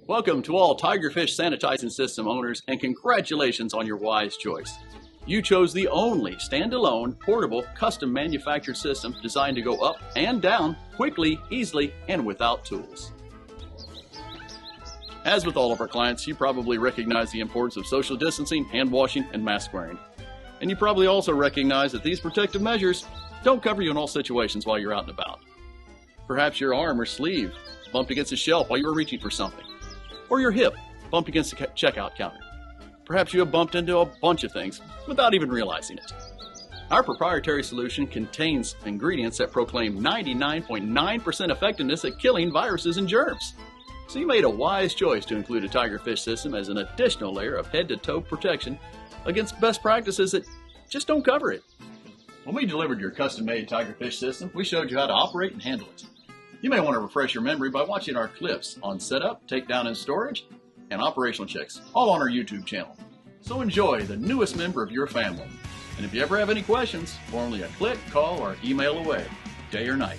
Welcome to all Tigerfish Sanitizing System owners, and congratulations on your wise choice. You chose the only standalone, portable, custom manufactured system designed to go up and down quickly, easily, and without tools. As with all of our clients, you probably recognize the importance of social distancing, hand washing, and mask wearing. And you probably also recognize that these protective measures don't cover you in all situations while you're out and about. Perhaps your arm or sleeve bumped against a shelf while you were reaching for something. Or your hip bumped against the checkout counter. Perhaps you have bumped into a bunch of things without even realizing it. Our proprietary solution contains ingredients that proclaim 99.9% effectiveness at killing viruses and germs. So you made a wise choice to include a Tigerfish system as an additional layer of head-to-toe protection against best practices that just don't cover it. When we delivered your custom-made Tigerfish system, we showed you how to operate and handle it. You may want to refresh your memory by watching our clips on setup, takedown and storage, and operational checks, all on our YouTube channel. So enjoy the newest member of your family. And if you ever have any questions, we're only a click, call, or email away, day or night.